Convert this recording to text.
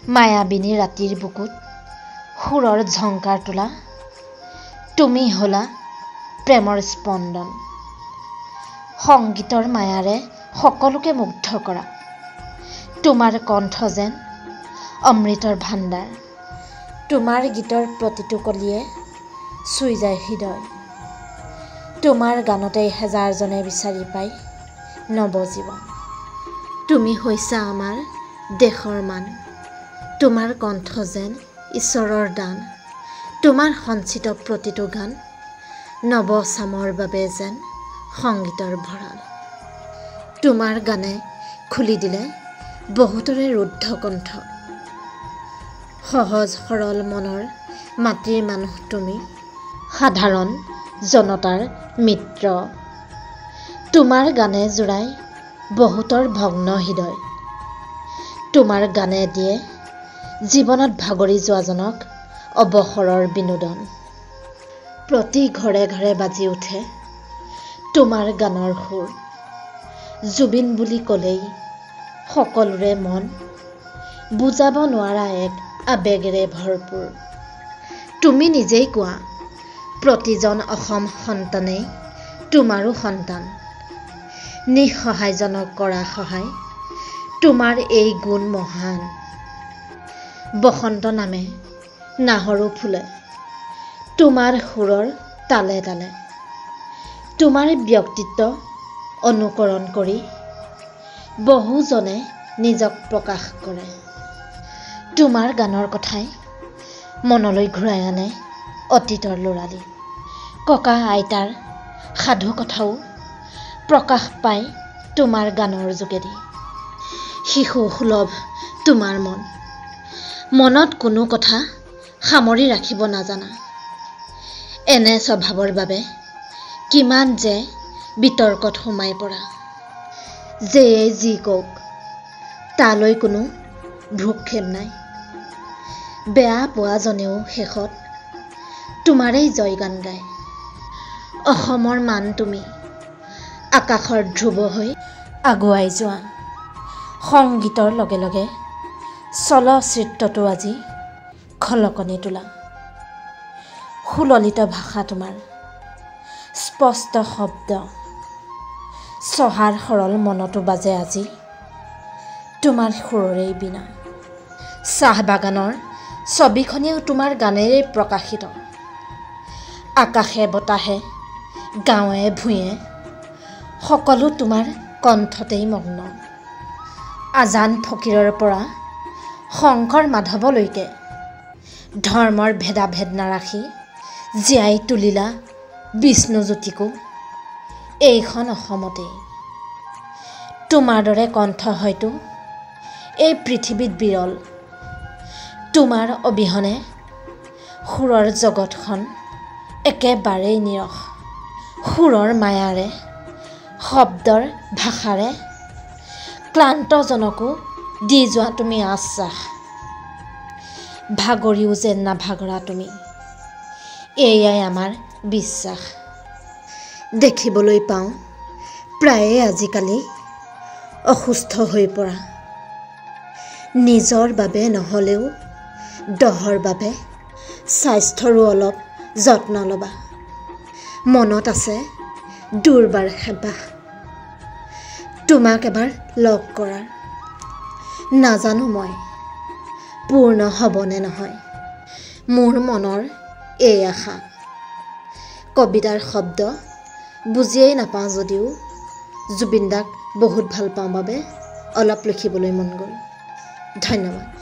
মায়াবিনী ৰাতিৰ বুকুত সুৰৰ ঝংকাৰ তোলা তুমি হলা প্ৰেমৰ স্পন্দন সংগীতৰ মায়াৰে সকলোকে মুগ্ধ কৰা তোমাৰ কণ্ঠ যেন অমৃতৰ ভাণ্ডাৰ তোমাৰ গীতৰ প্ৰতিটো কলিয়ে চুই যায় হৃদয় তোমাৰ গানতে হেজাৰজনে বিচাৰি পায় নৱজীৱন তুমি হৈছা আমাৰ দেশৰ মান তোমাৰ কণ্ঠ যেন ঈশ্বৰৰ দান তোমাৰ সঞ্চিত প্ৰতিটো গান নৱচামৰ বাবে যেন সংগীতৰ ভঁৰাল তোমাৰ গানে খুলি দিলে বহুতৰে ৰুদ্ধ কণ্ঠ সহজ সৰল মনৰ মাটিৰ মানুহ তুমি সাধাৰণ জনতাৰ মিত্ৰ তোমাৰ গানে জোৰাই বহুতৰ ভগ্ন হৃদয় তোমাৰ গানে দিয়ে জীৱনত ভাগৰি যোৱাজনক অৱসৰৰ বিনোদন প্ৰতি ঘৰে ঘৰে বাজি উঠে তোমাৰ গানৰ সুৰ জুবিন বুলি ক'লেই সকলোৰে মন বুজাব নোৱাৰা এক আবেগেৰে ভৰপূৰ তুমি নিজেই কোৱা প্ৰতিজন অসম সন্তানেই তোমাৰো সন্তান নিঃসহায়জনক কৰা সহায় তোমাৰ এই গুণ মহান বসন্ত নামে নাহৰো ফুলে তোমাৰ সুৰৰ তালে তালে তোমাৰ ব্যক্তিত্ব অনুকৰণ কৰি বহুজনে নিজক প্ৰকাশ কৰে তোমাৰ গানৰ কথাই মনলৈ ঘূৰাই আনে অতীতৰ ল'ৰালি ককা আইতাৰ সাধু কথাও প্ৰকাশ পায় তোমাৰ গানৰ যোগেদি শিশু সুলভ তোমাৰ মনত কোনো কথা সামৰি ৰাখিব নাজানা এনে স্বভাৱৰ বাবে কিমান যে বিতৰ্কত সোমাই পৰা যেয়ে যি কওক তালৈ কোনো ভ্ৰূক্ষেপ নাই বেয়া পোৱাজনেও শেষত তোমাৰেই জয়গান গায় অসমৰ মান তুমি আকাশৰ ধ্ৰুৱ হৈ আগুৱাই যোৱা সংগীতৰ লগে লগে চলচ্চিত্ৰটো আজি খলকনি তোলা সুললিত ভাষা তোমাৰ স্পষ্ট শব্দ চহাৰ সৰল মনতো বাজে আজি তোমাৰ সুৰৰেই বিনা চাহ বাগানৰ ছবিখনেও তোমাৰ গানেৰেই প্ৰকাশিত আকাশে বতাহে গাঁৱে ভূঞে সকলো তোমাৰ কণ্ঠতেই মগ্ন আজান ফকীৰৰ পৰা শংকৰ মাধৱলৈকে ধৰ্মৰ ভেদাভেদ নাৰাখি জীয়াই তুলিলা বিষ্ণুজ্যোতিকো এইখন অসমতেই তোমাৰ দৰে কণ্ঠ হয়তো এই পৃথিৱীত বিৰল তোমাৰ অবিহনে সুৰৰ জগতখন একেবাৰেই নিৰস সুৰৰ মায়াৰে শব্দৰ ভাষাৰে ক্লান্তজনকো দি যোৱা তুমি আশ্বাস ভাগৰিও যেন নাভাগৰা তুমি এয়াই আমাৰ বিশ্বাস দেখিবলৈ পাওঁ প্ৰায়ে আজিকালি অসুস্থ হৈ পৰা নিজৰ বাবে নহ'লেও দহৰ বাবে স্বাস্থ্যৰো অলপ যত্ন ল'বা মনত আছে দুৰ্বাৰ হেঁপাহ তোমাক এবাৰ লগ কৰাৰ নাজানো মই পূৰ্ণ হ'বনে নহয় মোৰ মনৰ এই আশা কবিতাৰ শব্দ বুজিয়েই নাপাওঁ যদিও জুবিন দাক বহুত ভাল পাওঁ বাবে অলপ লিখিবলৈ মন গ'ল ধন্যবাদ